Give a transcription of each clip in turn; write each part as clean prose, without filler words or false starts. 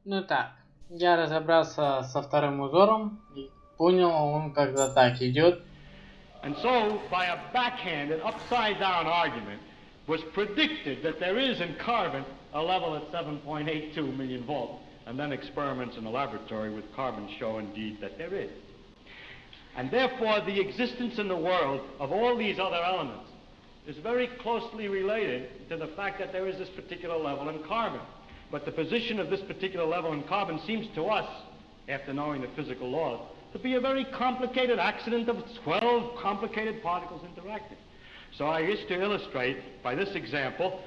Ну так, я разобрался со вторым узором и понял, он когда так идет. And so, by a backhanded, upside-down argument, was predicted that there is in carbon a level at 7.82 million volts, and then experiments in the laboratory with carbon show indeed that there is. And therefore, the existence in the world of all these other elements is very closely related to the fact that there is this particular level in carbon. But the position of this particular level in carbon seems to us, after knowing the physical laws, to be a very complicated accident of 12 complicated particles interacting. So I wish to illustrate by this example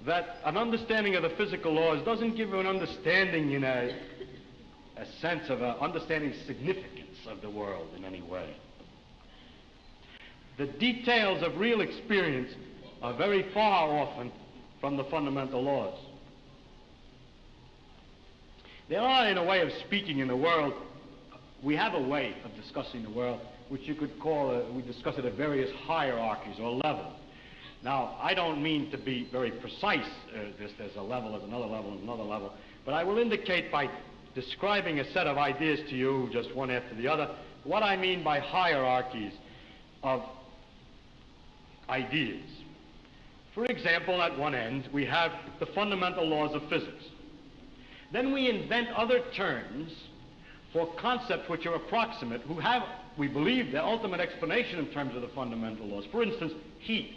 that an understanding of the physical laws doesn't give you an understanding in a sense of understanding significance of the world in any way. The details of real experience are very far often from the fundamental laws. There are, in a way of speaking in the world, we have a way of discussing the world which you could call, we discuss it at various hierarchies or levels. Now, I don't mean to be very precise, there's a level, there's another level, and another level, but I will indicate by describing a set of ideas to you, just one after the other, what I mean by hierarchies of ideas. For example, at one end, we have the fundamental laws of physics. Then we invent other terms for concepts which are approximate, who have, we believe, the ultimate explanation in terms of the fundamental laws. For instance, heat.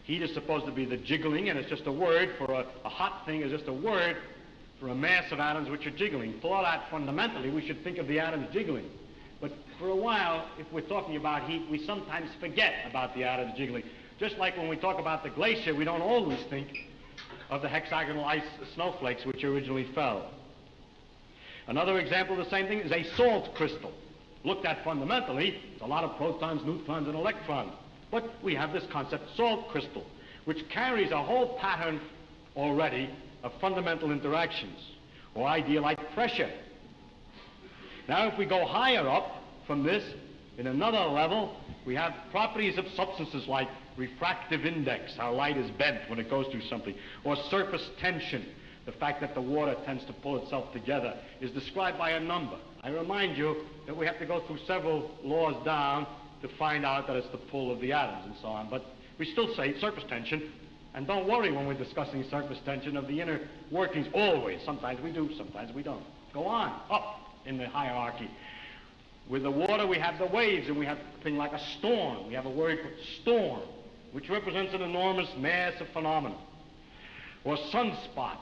Heat is supposed to be the jiggling, and it's just a word for a hot thing is just a word for a mass of atoms which are jiggling. For that, fundamentally, we should think of the atoms jiggling. But for a while, if we're talking about heat, we sometimes forget about the atoms jiggling. Just like when we talk about the glacier, we don't always think of the hexagonal ice snowflakes which originally fell. Another example of the same thing is a salt crystal. Looked at fundamentally, it's a lot of protons, neutrons, and electrons. But we have this concept, salt crystal, which carries a whole pattern already of fundamental interactions, or idea like pressure. Now, if we go higher up from this, in another level, we have properties of substances like refractive index, how light is bent when it goes through something, or surface tension, the fact that the water tends to pull itself together, is described by a number. I remind you that we have to go through several laws down to find out that it's the pull of the atoms and so on, but we still say surface tension, and don't worry when we're discussing surface tension of the inner workings, always. Sometimes we do, sometimes we don't. Go on, up in the hierarchy. With the water, we have the waves, and we have a thing like a storm. We have a word for storm, which represents an enormous mass of phenomena. Or sunspot,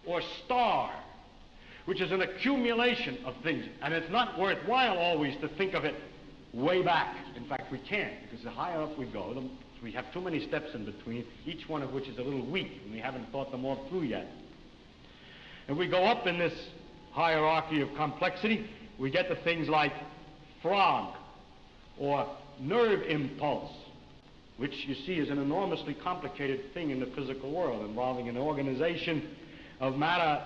or star, which is an accumulation of things. And it's not worthwhile always to think of it way back. In fact, we can't, because the higher up we go, we have too many steps in between, each one of which is a little weak, and we haven't thought them all through yet. If we go up in this hierarchy of complexity, we get to things like frog, or nerve impulse, which you see is an enormously complicated thing in the physical world, involving an organization of matter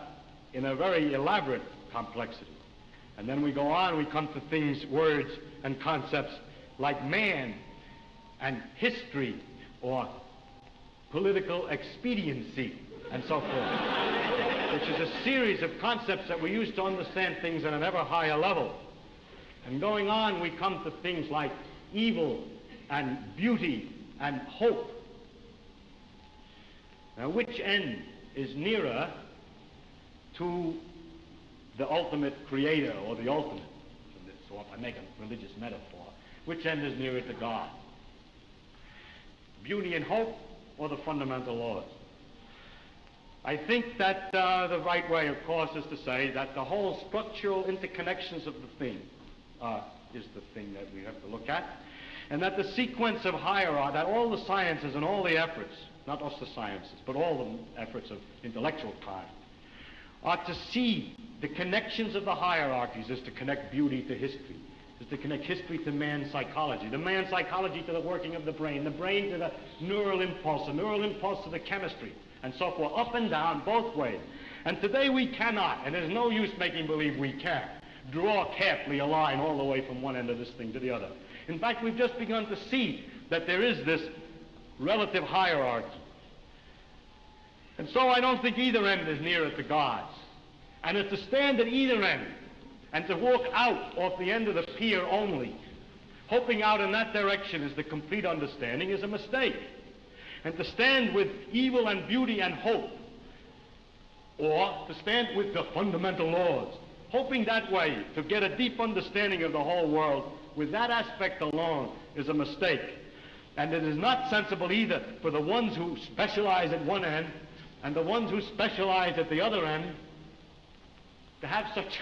in a very elaborate complexity. And then we go on, we come to things, words, and concepts like man, and history, or political expediency, and so forth, which is a series of concepts that we use to understand things at an ever higher level. And going on, we come to things like evil, and beauty, and hope. Now, which end is nearer to the ultimate creator, or the ultimate? So if I make a religious metaphor, which end is nearer to God? Beauty and hope, or the fundamental laws? I think that the right way, of course, is to say that the whole structural interconnections of the thing is the thing that we have to look at, and that the sequence of hierarchy, that all the sciences and all the efforts, not just the sciences, but all the efforts of intellectual time, are to see the connections of the hierarchies is to connect beauty to history, is to connect history to man's psychology, the man's psychology to the working of the brain to the neural impulse to the chemistry, and so forth, up and down, both ways. And today we cannot, and there's no use making believe we can, draw carefully a line all the way from one end of this thing to the other. In fact, we've just begun to see that there is this relative hierarchy. And so I don't think either end is nearer to God's. And to stand at either end and to walk out off the end of the pier only, hoping out in that direction is the complete understanding, is a mistake. And to stand with evil and beauty and hope, or to stand with the fundamental laws, hoping that way to get a deep understanding of the whole world, with that aspect alone, is a mistake. And it is not sensible either for the ones who specialize at one end and the ones who specialize at the other end to have such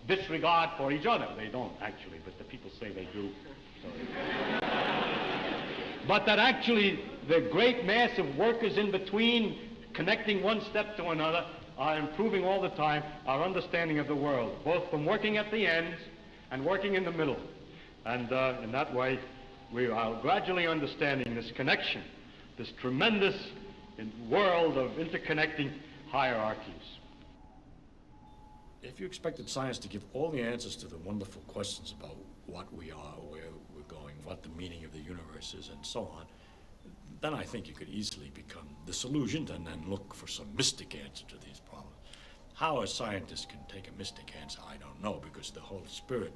disregard for each other. They don't actually, but the people say they do. But that actually the great mass of workers in between, connecting one step to another, are improving all the time our understanding of the world, both from working at the ends and working in the middle. And in that way, we are gradually understanding this connection, this tremendous world of interconnecting hierarchies. If you expected science to give all the answers to the wonderful questions about what we are, where we're going, what the meaning of the universe is, and so on, then I think you could easily become disillusioned and then look for some mystic answer to these problems. How a scientist can take a mystic answer, I don't know, because the whole spirit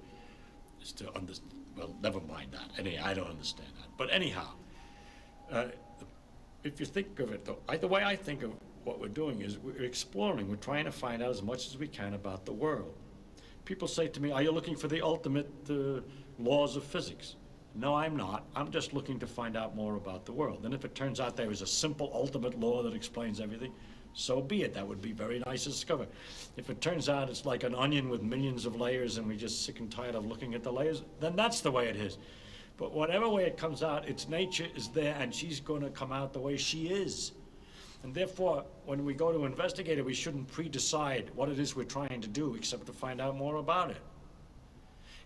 is to understand. Well, never mind that. Anyway, I don't understand that. But anyhow, if you think of it, though, the way I think of what we're doing is we're exploring. We're trying to find out as much as we can about the world. People say to me, are you looking for the ultimate laws of physics? No, I'm not. I'm just looking to find out more about the world. And if it turns out there is a simple ultimate law that explains everything, so be it. That would be very nice to discover. If it turns out it's like an onion with millions of layers and we're just sick and tired of looking at the layers, then that's the way it is. But whatever way it comes out, its nature is there and she's going to come out the way she is. And therefore, when we go to investigate it, we shouldn't pre-decide what it is we're trying to do except to find out more about it.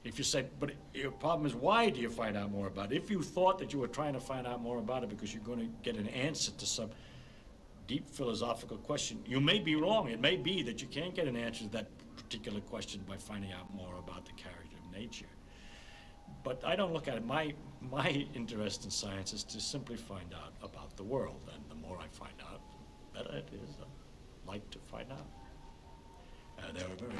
If you said, but your problem is, why do you find out more about it? If you thought that you were trying to find out more about it because you're going to get an answer to some deep philosophical question, you may be wrong. It may be that you can't get an answer to that particular question by finding out more about the character of nature. But I don't look at it. My interest in science is to simply find out about the world. And the more I find out, the better it is. I like to find out. There are very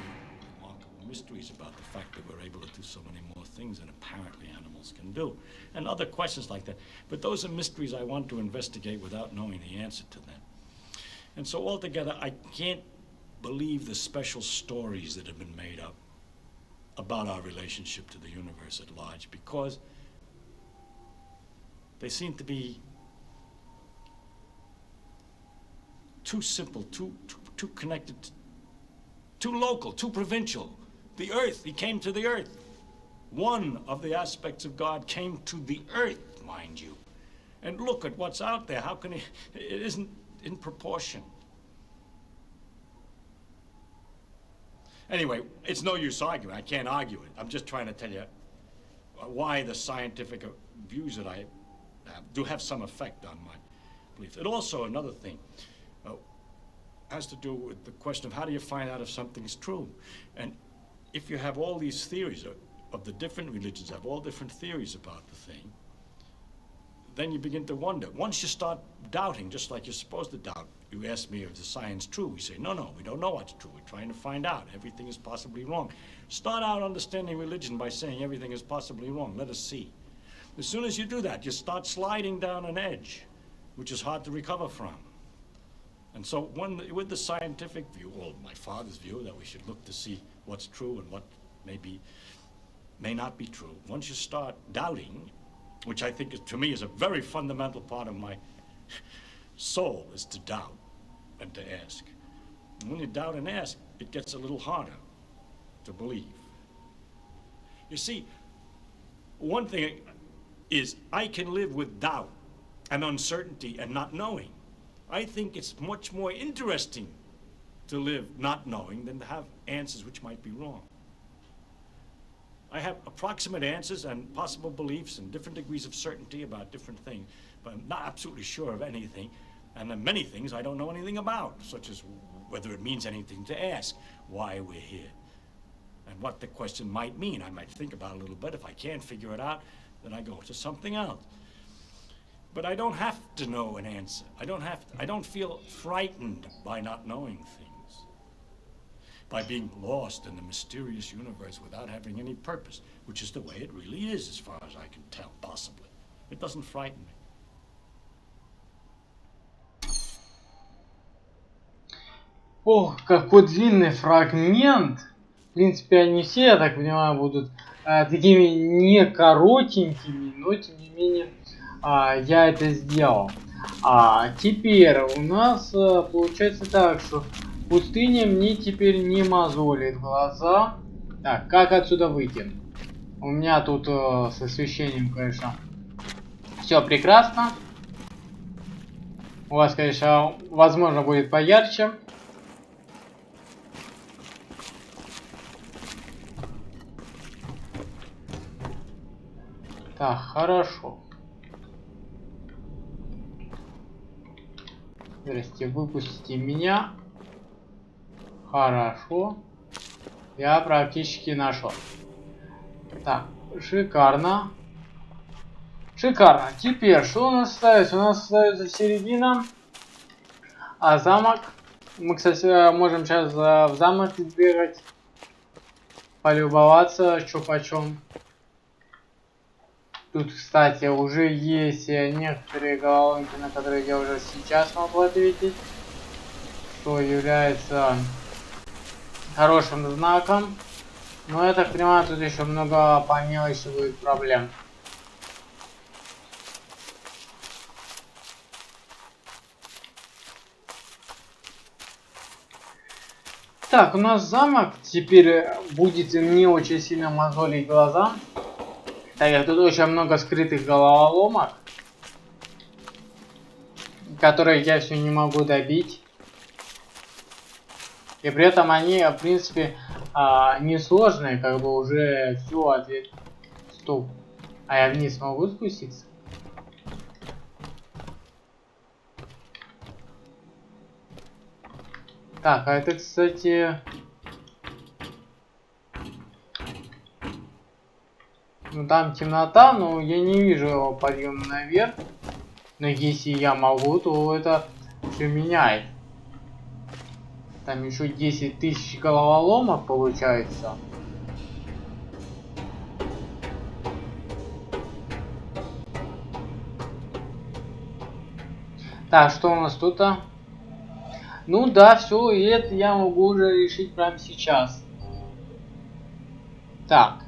remarkable mysteries about the fact that we're able to do so many more things than apparently animals can do. And other questions like that. But those are mysteries I want to investigate without knowing the answer to them. And so altogether, I can't believe the special stories that have been made up about our relationship to the universe at large, because they seem to be too simple, too connected, too local, too provincial. The earth, he came to the earth. One of the aspects of God came to the earth, mind you. And look at what's out there. How can it isn't in proportion. Anyway, it's no use arguing. I can't argue it. I'm just trying to tell you why the scientific views that I have do have some effect on my beliefs. It also, another thing, has to do with the question of how do you find out if something's true? And if you have all these theories of the different religions, have all different theories about the thing, then you begin to wonder. Once you start doubting, just like you're supposed to doubt, you ask me, is the science true? We say, no, we don't know what's true. We're trying to find out. Everything is possibly wrong. Start out understanding religion by saying everything is possibly wrong. Let us see. As soon as you do that, you start sliding down an edge, which is hard to recover from. And so with the scientific view, or my father's view, that we should look to see what's true and what may not be true, once you start doubting, which I think to me is a very fundamental part of my soul, is to doubt and to ask. And when you doubt and ask, it gets a little harder to believe. You see, one thing is I can live with doubt and uncertainty and not knowing. I think it's much more interesting to live not knowing than to have answers which might be wrong. I have approximate answers and possible beliefs and different degrees of certainty about different things, but I'm not absolutely sure of anything. And there are many things I don't know anything about, such as whether it means anything to ask, why we're here, and what the question might mean. I might think about it a little bit. If I can't figure it out, then I go to something else. But I don't have to know an answer. I don't feel frightened by not knowing things. By being lost in the mysterious universe without having any purpose, which is the way it really is as far as I can tell, possibly. It doesn't frighten me. Ох, какой длинный фрагмент. В принципе, они все, я так понимаю, будут такими не коротенькими, но тем не менее я это сделал. Теперь у нас получается так, что пустыня мне теперь не мозолит глаза. Так, как отсюда выйти? У меня тут с освещением, конечно, все прекрасно. У вас, конечно, возможно, будет поярче. Так, хорошо. Здрасте, выпустите меня. Хорошо. Я практически нашел. Так, шикарно. Шикарно. Теперь, что у нас остается? У нас остается середина. А замок. Мы, кстати, можем сейчас в замок сбегать. Полюбоваться, что почем. Тут, кстати, уже есть некоторые головоломки, на которые я уже сейчас могу ответить, что является хорошим знаком. Но я так понимаю, тут еще много по мелочи будет проблем. Так, у нас замок теперь будет не очень сильно мозолить глаза. Так как тут очень много скрытых головоломок, которые я все не могу добить. И при этом они, в принципе, несложные, как бы уже все ответ. Стоп. А я вниз могу спуститься? Так, а это, кстати... Ну там темнота, но я не вижу его подъема наверх. Но если я могу, то это все меняет. Там еще 10 тысяч головоломок получается. Так, что у нас тут? Ну да, все, и это я могу уже решить прямо сейчас. Так.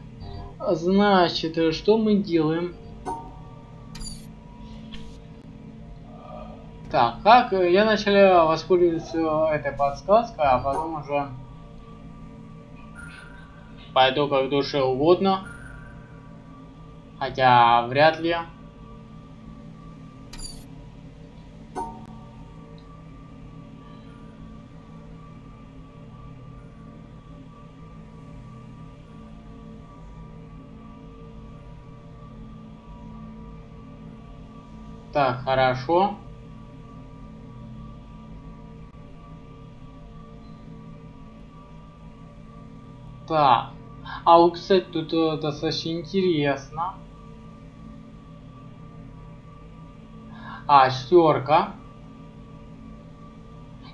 Значит, что мы делаем? Так, как я вначале воспользуюсь этой подсказкой, а потом уже пойду как душе угодно. Хотя вряд ли. Так, хорошо. Так. А вот, кстати, тут достаточно интересно. Шестерка.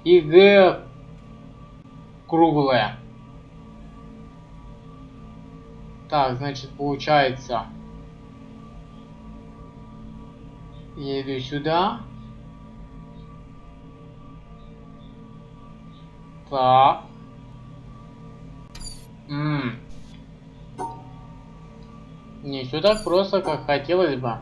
И Г круглая. Так, значит, получается... Я иду сюда. Так. Не все так просто, как хотелось бы.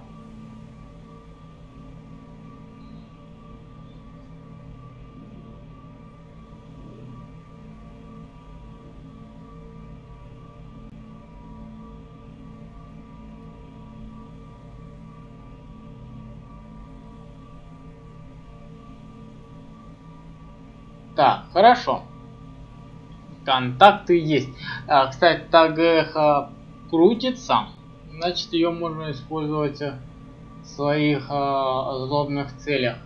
Так, хорошо. Контакты есть. Кстати, так крутится. Значит, ее можно использовать в своих злобных целях.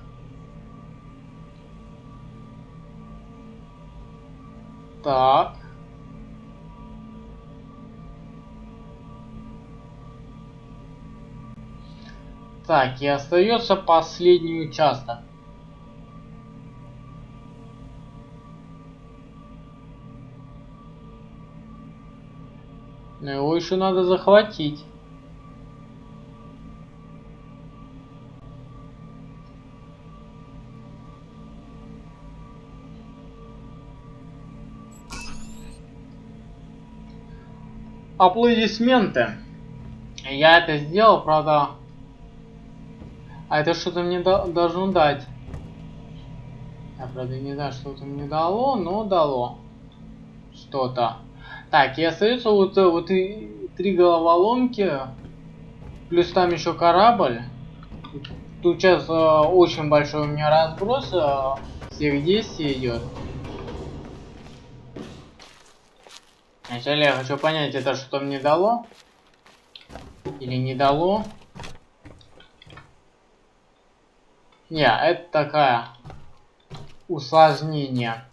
Так. Так, и остается последний участок. Но его еще надо захватить. Аплодисменты. Я это сделал, правда. А это что-то мне должно дать. Я, правда, не знаю, что это мне дало, но дало что-то. Так, и остается вот и 3 головоломки. Плюс там еще корабль. Тут сейчас очень большой у меня разброс всех действий идет. Вначале я хочу понять, это что мне дало или не дало. Не, это такая усложнение.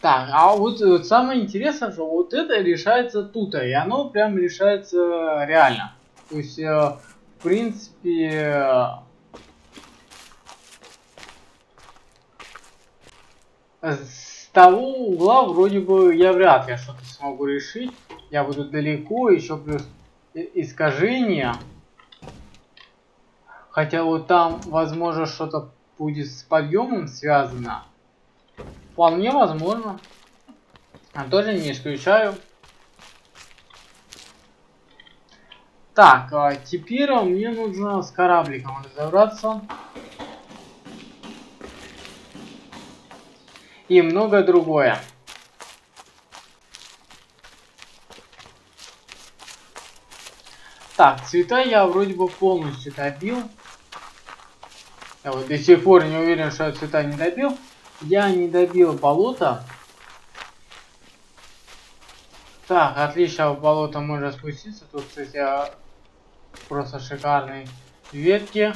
Так, а вот самое интересное, что вот это решается тут, и оно прям решается реально. То есть, в принципе, с того угла вроде бы я вряд ли что-то смогу решить. Я буду далеко, еще плюс искажения. Хотя вот там, возможно, что-то будет с подъемом связано. Вполне возможно. Я тоже не исключаю. Так, а теперь мне нужно с корабликом разобраться. И многое другое. Так, цвета я вроде бы полностью добил. Я вот до сих пор не уверен, что я цвета не добил. Я не добил болото. Так, отлично, в болото можно спуститься. Тут, кстати, просто шикарные ветки.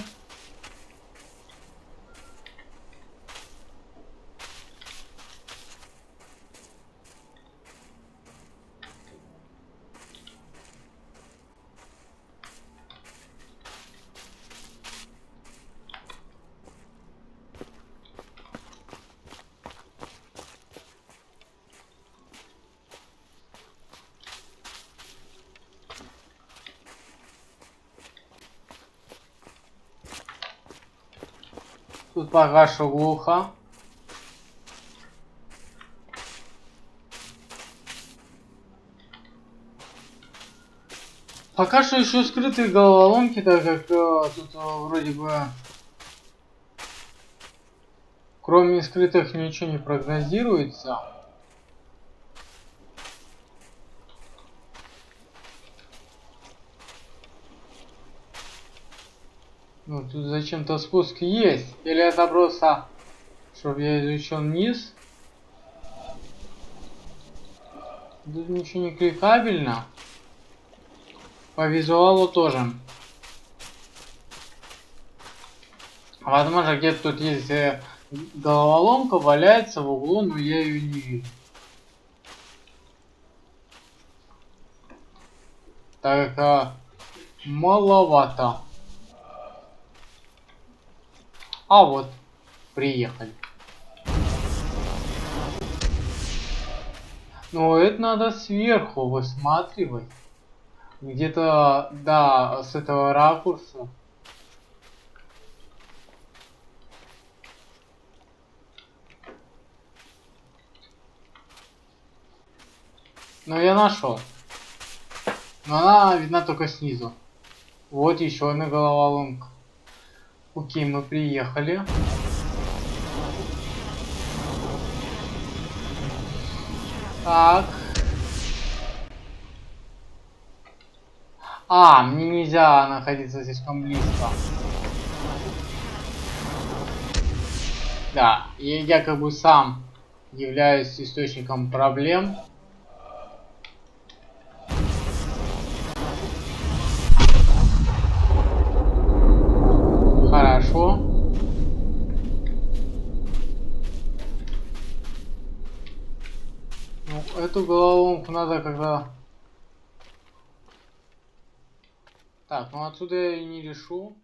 Тут пока что глухо. Пока что еще скрытые головоломки, так как тут вроде бы кроме скрытых ничего не прогнозируется. Ну, тут зачем-то спуск есть. Или это просто, чтобы я изучил низ. Тут ничего не кликабельно. По визуалу тоже. Возможно, где-то тут есть головоломка, валяется в углу, но я ее не вижу. Так как маловато. А вот, приехали. Но это надо сверху высматривать. Где-то, да, с этого ракурса. Но я нашел. Но она видна только снизу. Вот еще одна головоломка. Окей, мы приехали. Так. А, мне нельзя находиться слишком близко. Да, я как бы сам являюсь источником проблем. Хорошо. Ну, эту головоломку надо когда Так, ну отсюда я и не решу.